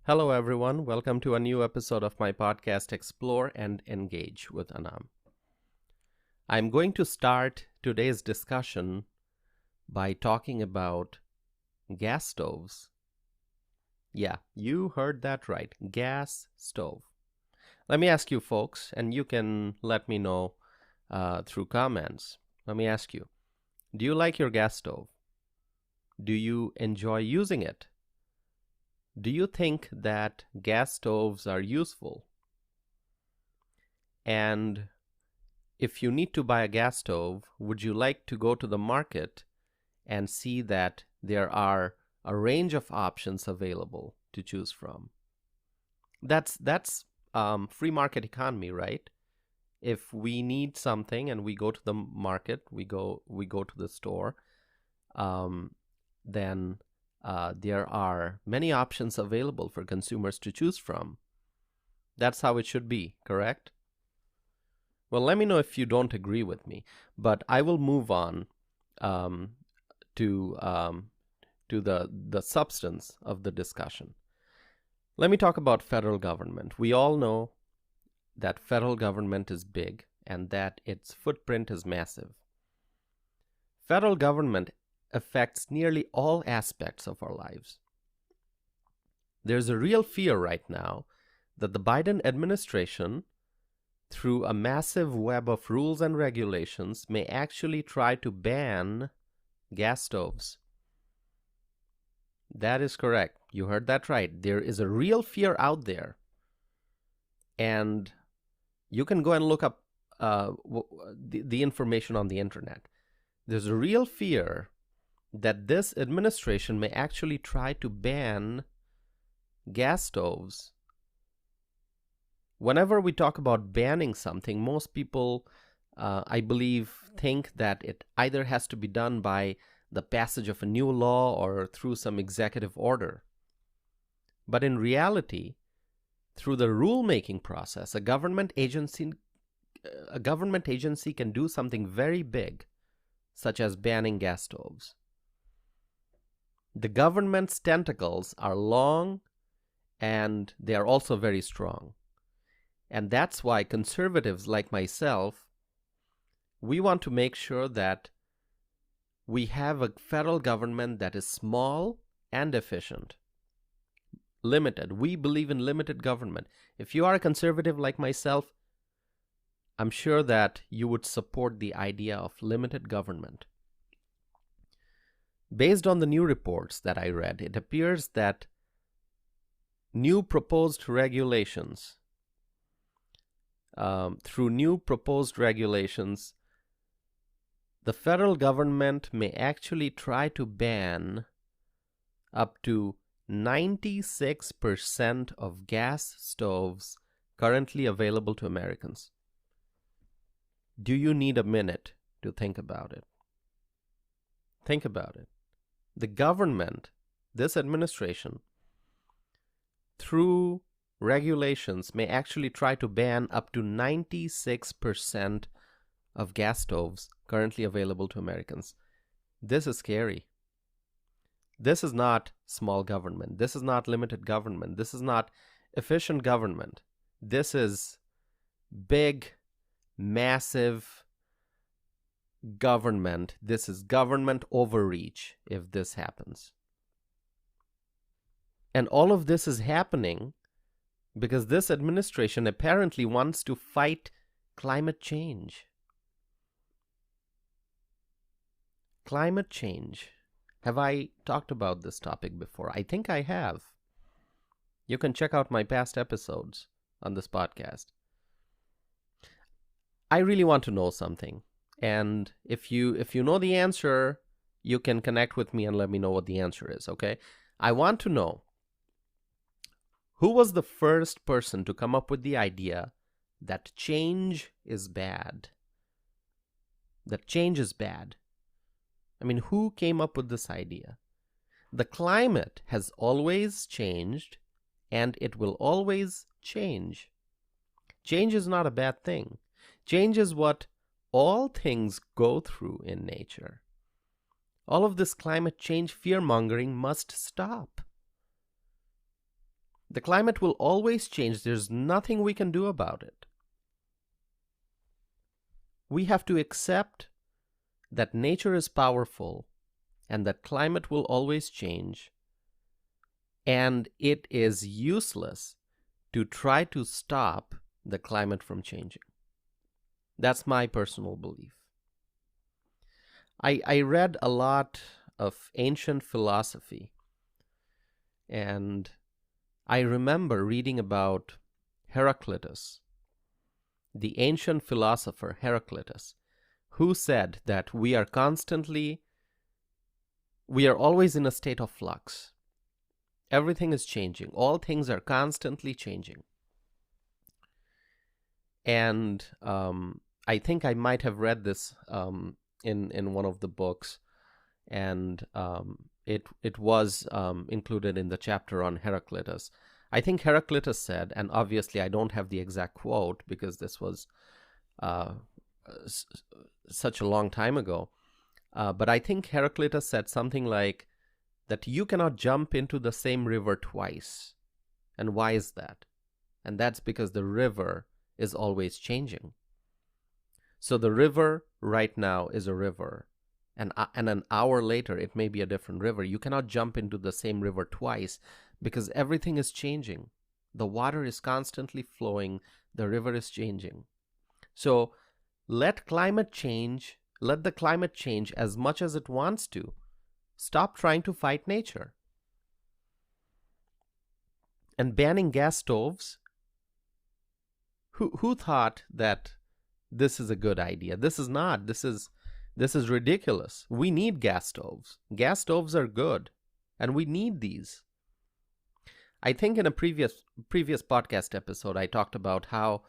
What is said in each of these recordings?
Hello, everyone. Welcome to a new episode of my podcast, Explore and Engage with Anam. I'm going to start today's discussion by talking about gas stoves. Yeah, you heard that right. Gas stove. Let me ask you, folks, and you can let me know through comments. Let me ask you, do you like your gas stove? Do you enjoy using it? Do you think that gas stoves are useful? And if you need to buy a gas stove, would you like to go to the market and see that there are a range of options available to choose from? That's free market economy, right? If we need something and we go to the market, we go to the store, then there are many options available for consumers to choose from. That's how it should be, correct? Well, let me know if you don't agree with me, but I will move on to the substance of the discussion. Let me talk about federal government. We all know that federal government is big and that its footprint is massive. Federal government affects nearly all aspects of our lives. There's a real fear right now that the Biden administration, through a massive web of rules and regulations, may actually try to ban gas stoves. That is correct. You heard that right. There is a real fear out there. And you can go and look up the information on the internet. There's a real fear that this administration may actually try to ban gas stoves. Whenever we talk about banning something, most people, I believe, think that it either has to be done by the passage of a new law or through some executive order. But in reality, through the rulemaking process, a government agency can do something very big, such as banning gas stoves. The government's tentacles are long and they are also very strong. And that's why conservatives like myself, we want to make sure that we have a federal government that is small and efficient. Limited. We believe in limited government. If you are a conservative like myself, I'm sure that you would support the idea of limited government. Based on the new reports that I read, it appears that new proposed regulations, through new proposed regulations, the federal government may actually try to ban up to 96% of gas stoves currently available to Americans. Do you need a minute to think about it? Think about it. The government, this administration, through regulations may actually try to ban up to 96% of gas stoves currently available to Americans. This is scary. This is not small government. This is not limited government. This is not efficient government. This is big, massive government. This is government overreach if this happens. And all of this is happening because this administration apparently wants to fight climate change. Climate change. Have I talked about this topic before? I think I have. You can check out my past episodes on this podcast. I really want to know something. And if you know the answer, you can connect with me and let me know what the answer is, okay? I want to know, who was the first person to come up with the idea that change is bad? That change is bad. I mean, who came up with this idea? The climate has always changed, and it will always change. Change is not a bad thing. Change is what all things go through in nature. All of this climate change fear-mongering must stop. The climate will always change. There's nothing we can do about it. We have to accept that nature is powerful and that climate will always change, and it is useless to try to stop the climate from changing. That's my personal belief. I read a lot of ancient philosophy, and I remember reading about Heraclitus, the ancient philosopher Heraclitus, who said that we are always in a state of flux. Everything is changing. All things are constantly changing. And I think I might have read this in one of the books, and it was included in the chapter on Heraclitus. I think Heraclitus said, and obviously I don't have the exact quote because this was such a long time ago, but I think Heraclitus said something like that you cannot jump into the same river twice. And why is that? And that's because the river is always changing. So the river right now is a river, and an hour later it may be a different river. You cannot jump into the same river twice because everything is changing. The water is constantly flowing. The river is changing. So let the climate change as much as it wants to. Stop trying to fight nature. And banning gas stoves, who thought that this is a good idea? This is not. This is ridiculous. We need gas stoves. Gas stoves are good, and we need these. I think in a previous podcast episode, I talked about how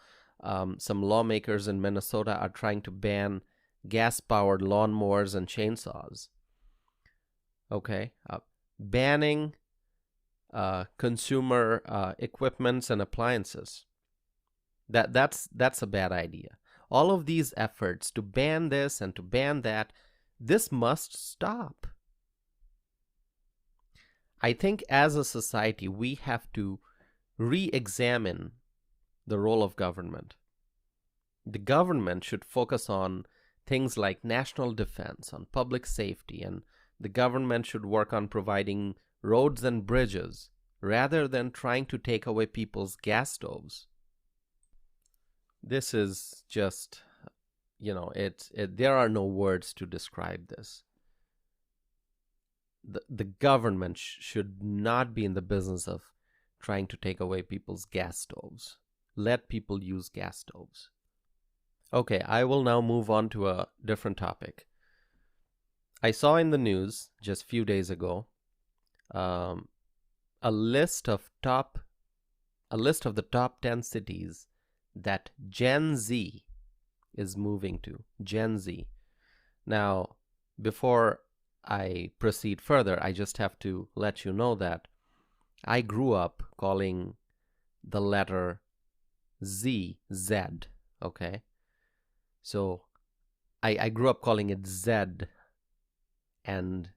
some lawmakers in Minnesota are trying to ban gas-powered lawnmowers and chainsaws. Okay, banning consumer equipments and appliances. That's a bad idea. All of these efforts to ban this and to ban that, this must stop. I think as a society, we have to re-examine the role of government. The government should focus on things like national defense, on public safety, and the government should work on providing roads and bridges rather than trying to take away people's gas stoves. This is just, there are no words to describe this. The government should not be in the business of trying to take away people's gas stoves. Let people use gas stoves. Okay, I will now move on to a different topic. I saw in the news just a few days ago a list of the top 10 cities that Gen Z is moving to. Gen Z. Now, before I proceed further, I just have to let you know that I grew up calling the letter Z, okay? So I grew up calling it Z, and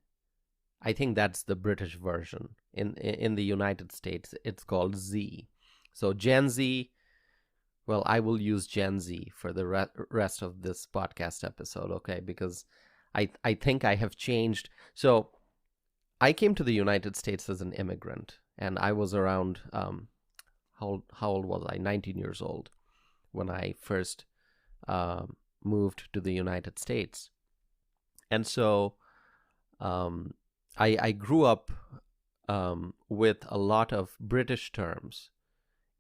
I think that's the British version. In the United States, it's called Z. So Gen Z, well, I will use Gen Z for the rest of this podcast episode, okay? Because I think I have changed. So I came to the United States as an immigrant, and I was around, how old was I? 19 years old when I first moved to the United States. And so I grew up with a lot of British terms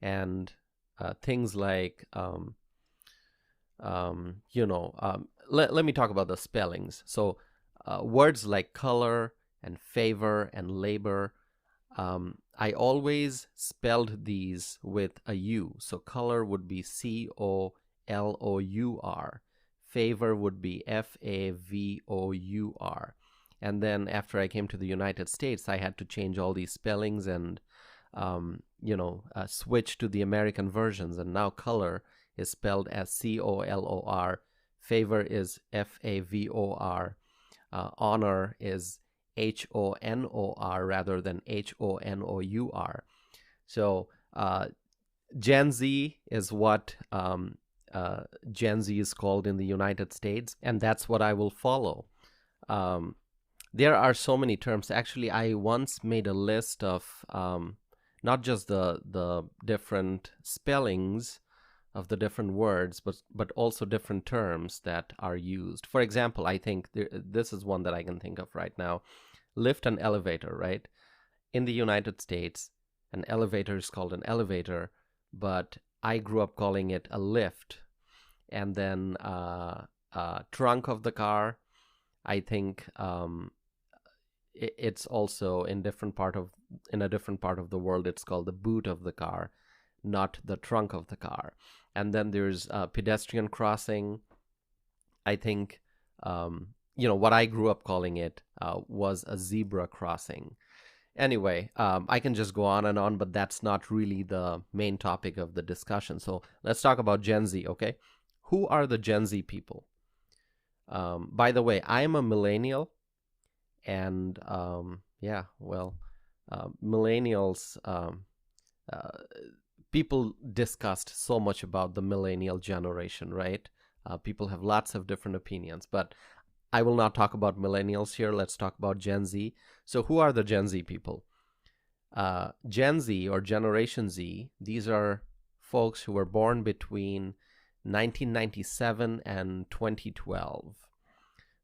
and things like, let me talk about the spellings. So words like color and favor and labor, I always spelled these with a U. So color would be COLOUR. Favor would be FAVOUR. And then after I came to the United States, I had to change all these spellings and, switch to the American versions. And now color is spelled as COLOR. Favor is FAVOR. Honor is HONOR rather than HONOUR. So Gen Z is what Gen Z is called in the United States, and that's what I will follow. There are so many terms. Actually, I once made a list of not just the different spellings of the different words, but also different terms that are used. For example, I think this is one that I can think of right now. Lift and elevator, right? In the United States, an elevator is called an elevator, but I grew up calling it a lift. And then trunk of the car, I think it's also in a different part of the world, it's called the boot of the car, not the trunk of the car. And then there's pedestrian crossing. I think what I grew up calling it was a zebra crossing. Anyway, I can just go on and on, but that's not really the main topic of the discussion. So let's talk about Gen Z, okay? Who are the Gen Z people? By the way, I am a millennial, and millennials, people discussed so much about the millennial generation, right? People have lots of different opinions, but I will not talk about millennials here. Let's talk about Gen Z. So who are the Gen Z people? Gen Z or Generation Z, these are folks who were born between 1997 and 2012.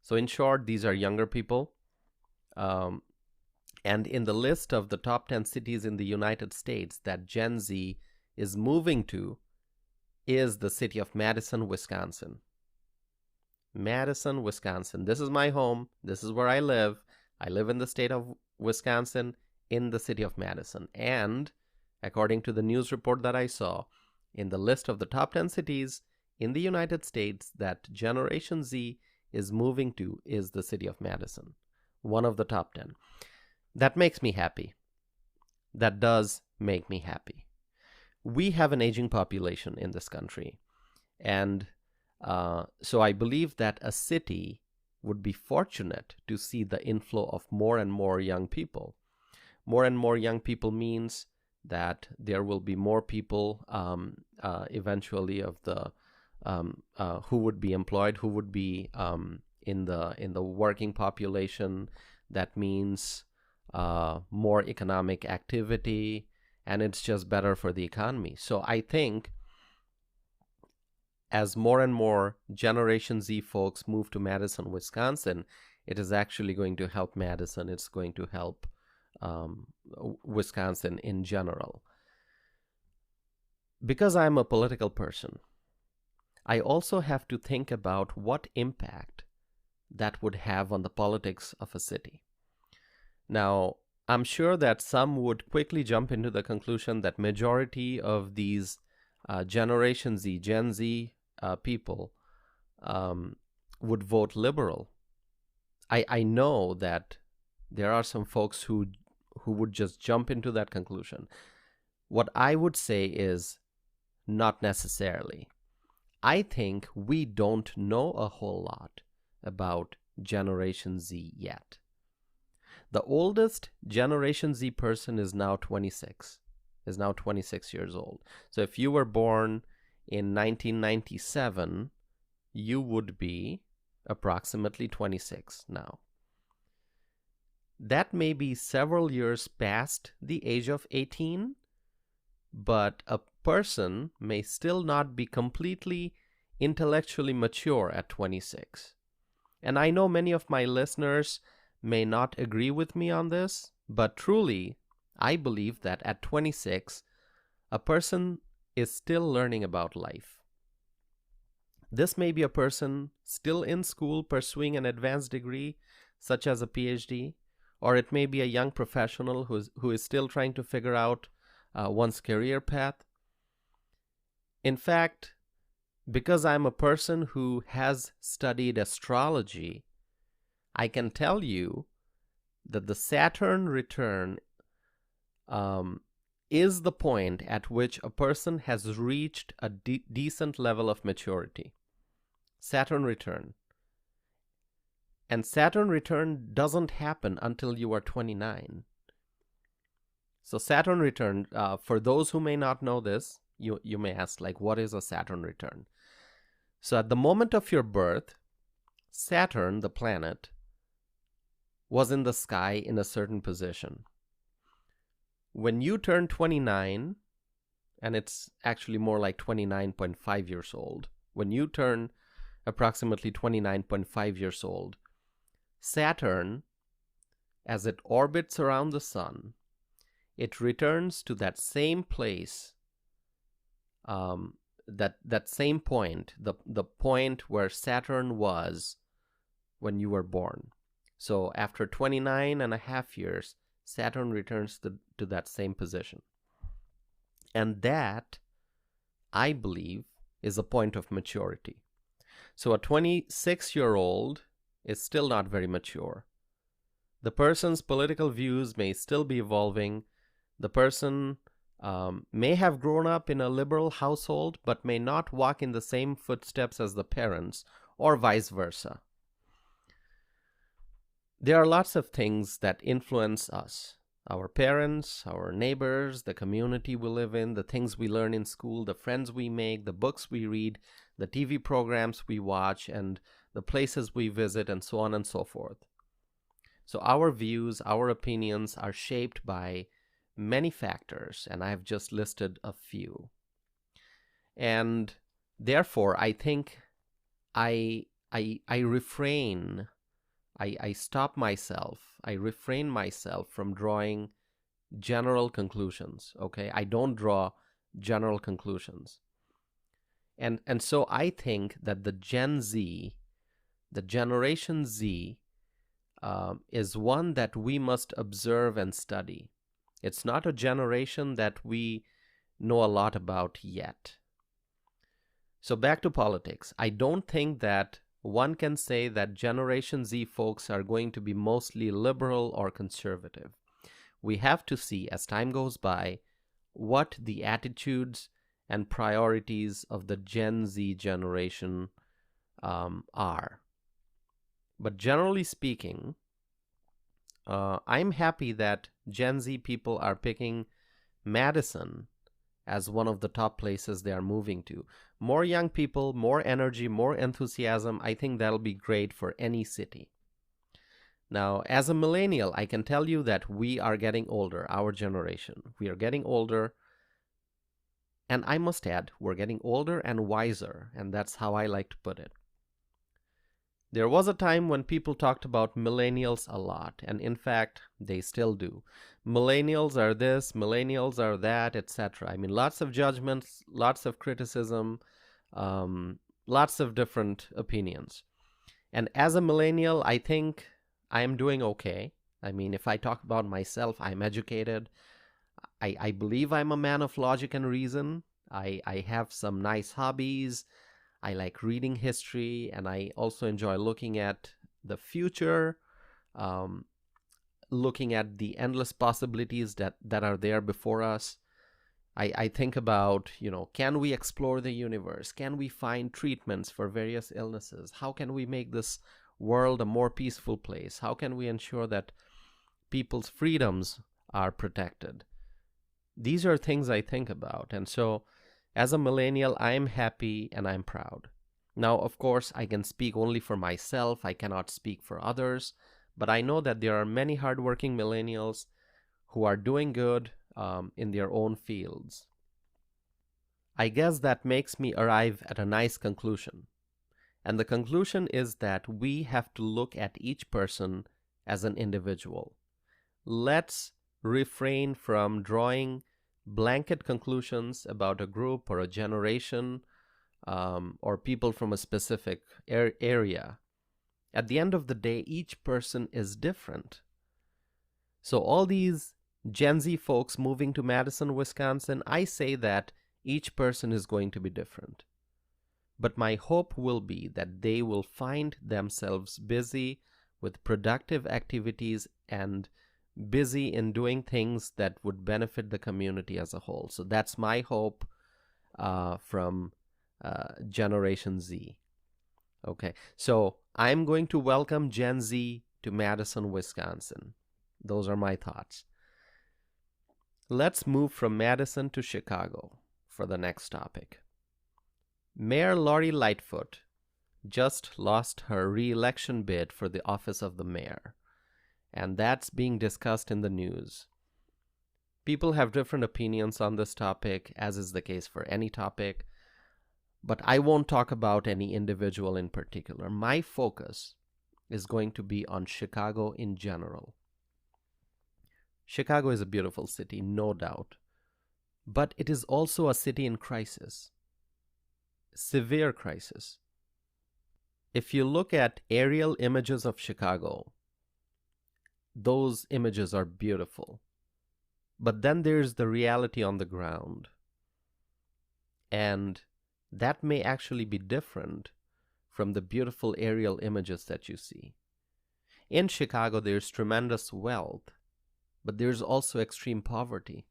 So in short, these are younger people. And in the list of the top 10 cities in the United States that Gen Z is moving to is the city of Madison, Wisconsin. Madison, Wisconsin. This is my home. This is where I live. I live in the state of Wisconsin, in the city of Madison. And according to the news report that I saw, in the list of the top 10 cities in the United States that Generation Z is moving to is the city of Madison, one of the top 10. That makes me happy. That does make me happy. We have an aging population in this country. And so I believe that a city would be fortunate to see the inflow of more and more young people. More and more young people means that there will be more people eventually of the who would be employed, who would be in the working population. That means more economic activity, and it's just better for the economy. So I think as more and more Generation Z folks move to Madison, Wisconsin, it is actually going to help Madison. It's going to help Wisconsin in general. Because I'm a political person, I also have to think about what impact that would have on the politics of a city. Now, I'm sure that some would quickly jump into the conclusion that majority of these Generation Z, Gen Z people would vote liberal. I know that there are some folks who would just jump into that conclusion. What I would say is not necessarily. I think we don't know a whole lot about Generation Z yet. The oldest Generation Z person is now 26 years old. So if you were born in 1997, you would be approximately 26 now. That may be several years past the age of 18, but a person may still not be completely intellectually mature at 26. And I know many of my listeners may not agree with me on this, but truly, I believe that at 26, a person is still learning about life. This may be a person still in school pursuing an advanced degree, such as a PhD, or it may be a young professional who is still trying to figure out one's career path. In fact, because I'm a person who has studied astrology, I can tell you that the Saturn return is the point at which a person has reached a decent level of maturity. Saturn return. And Saturn return doesn't happen until you are 29. So Saturn return, for those who may not know this, you may ask, like, what is a Saturn return? So at the moment of your birth, Saturn, the planet, was in the sky in a certain position. When you turn 29, and it's actually more like 29.5 years old, when you turn approximately 29.5 years old, Saturn, as it orbits around the sun, it returns to that same place, that same point, the point where Saturn was when you were born. So after 29 and a half years, Saturn returns to that same position. And that, I believe, is a point of maturity. So a 26-year-old is still not very mature. The person's political views may still be evolving. The person may have grown up in a liberal household, but may not walk in the same footsteps as the parents, or vice versa. There are lots of things that influence us. Our parents, our neighbors, the community we live in, the things we learn in school, the friends we make, the books we read, the TV programs we watch, and the places we visit, and so on and so forth. So our views, our opinions are shaped by many factors, and I've just listed a few. And therefore, I think I refrain, I stop myself, I refrain myself from drawing general conclusions, okay? I don't draw general conclusions. And so I think that the Gen Z, the Generation Z, is one that we must observe and study. It's not a generation that we know a lot about yet. So back to politics. I don't think that one can say that Generation Z folks are going to be mostly liberal or conservative. We have to see, as time goes by, what the attitudes and priorities of the Gen Z generation are. But generally speaking, I'm happy that Gen Z people are picking Madison as one of the top places they are moving to. More young people, more energy, more enthusiasm. I think that'll be great for any city. Now, as a millennial, I can tell you that we are getting older, our generation. We are getting older. And I must add, we're getting older and wiser, and that's how I like to put it. There was a time when people talked about millennials a lot, and in fact, they still do. Millennials are this, millennials are that, etc. I mean, lots of judgments, lots of criticism, lots of different opinions. And as a millennial, I think I am doing okay. I mean, if I talk about myself, I'm educated. I believe I'm a man of logic and reason. I have some nice hobbies. I like reading history, and I also enjoy looking at the future, looking at the endless possibilities that are there before us. I think about, can we explore the universe? Can we find treatments for various illnesses? How can we make this world a more peaceful place? How can we ensure that people's freedoms are protected? These are things I think about. And so as a millennial, I'm happy and I'm proud. Now, of course, I can speak only for myself. I cannot speak for others. But I know that there are many hardworking millennials who are doing good in their own fields. I guess that makes me arrive at a nice conclusion. And the conclusion is that we have to look at each person as an individual. Let's refrain from drawing blanket conclusions about a group or a generation or people from a specific area. At the end of the day, each person is different. So all these Gen Z folks moving to Madison, Wisconsin, I say that each person is going to be different. But my hope will be that they will find themselves busy with productive activities and busy in doing things that would benefit the community as a whole. So that's my hope from Generation Z. Okay, so I'm going to welcome Gen Z to Madison, Wisconsin. Those are my thoughts. Let's move from Madison to Chicago for the next topic. Mayor Lori Lightfoot just lost her re-election bid for the office of the mayor, and that's being discussed in the news. People have different opinions on this topic, as is the case for any topic, but I won't talk about any individual in particular. My focus is going to be on Chicago in general. Chicago is a beautiful city, no doubt, but it is also a city in crisis, severe crisis. If you look at aerial images of Chicago, those images are beautiful. But then there's the reality on the ground. And that may actually be different from the beautiful aerial images that you see. In Chicago, there's tremendous wealth, but there's also extreme poverty.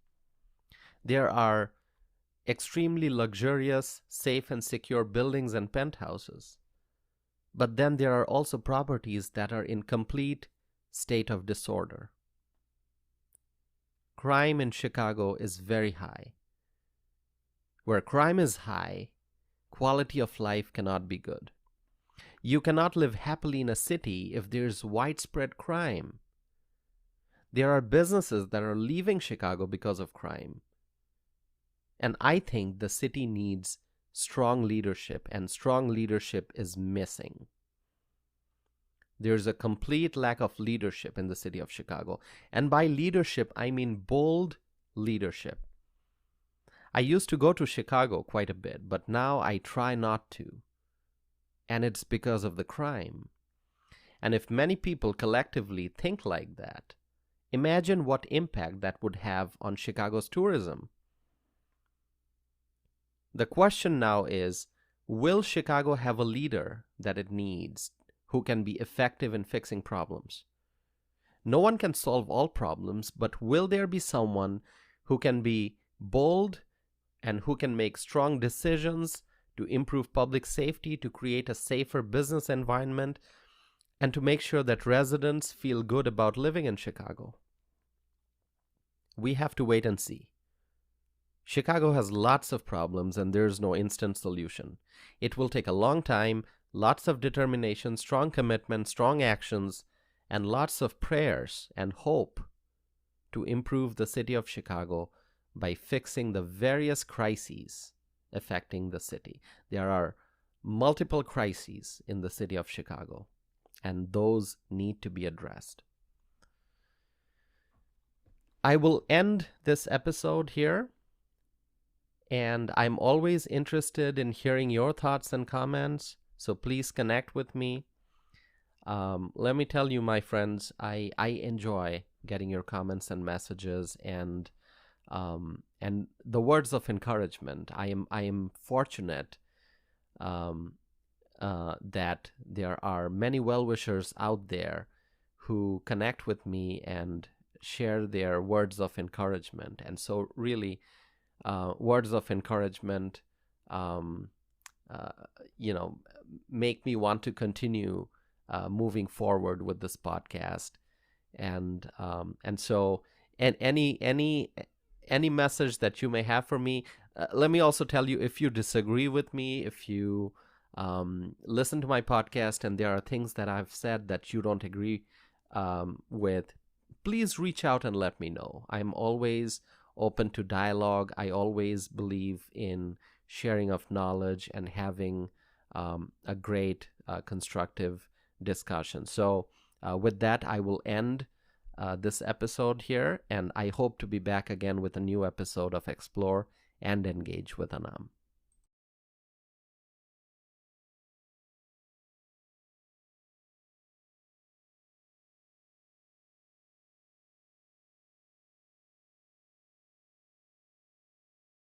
There are extremely luxurious, safe and secure buildings and penthouses. But then there are also properties that are in complete state of disorder. Crime in Chicago is very high. Where crime is high, quality of life cannot be good. You cannot live happily in a city if there's widespread crime. There are businesses that are leaving Chicago because of crime. And I think the city needs strong leadership, and strong leadership is missing. There's a complete lack of leadership in the city of Chicago. And by leadership, I mean bold leadership. I used to go to Chicago quite a bit, but now I try not to. And it's because of the crime. And if many people collectively think like that, imagine what impact that would have on Chicago's tourism. The question now is, will Chicago have a leader that it needs who can be effective in fixing problems? No one can solve all problems, but will there be someone who can be bold and who can make strong decisions to improve public safety, to create a safer business environment, and to make sure that residents feel good about living in Chicago? We have to wait and see. Chicago has lots of problems and there's no instant solution. It will take a long time, lots of determination, strong commitment, strong actions, and lots of prayers and hope to improve the city of Chicago by fixing the various crises affecting the city. There are multiple crises in the city of Chicago, and those need to be addressed. I will end this episode here. And I'm always interested in hearing your thoughts and comments, so please connect with me. Let me tell you, my friends, I enjoy getting your comments and messages and the words of encouragement. I am fortunate that there are many well-wishers out there who connect with me and share their words of encouragement. And so really, words of encouragement, make me want to continue moving forward with this podcast, and any message that you may have for me. Let me also tell you, if you disagree with me, if you listen to my podcast and there are things that I've said that you don't agree with, please reach out and let me know. I'm always open to dialogue. I always believe in sharing of knowledge and having a great constructive discussion. So with that, I will end this episode here, and I hope to be back again with a new episode of Explore and Engage with Anam.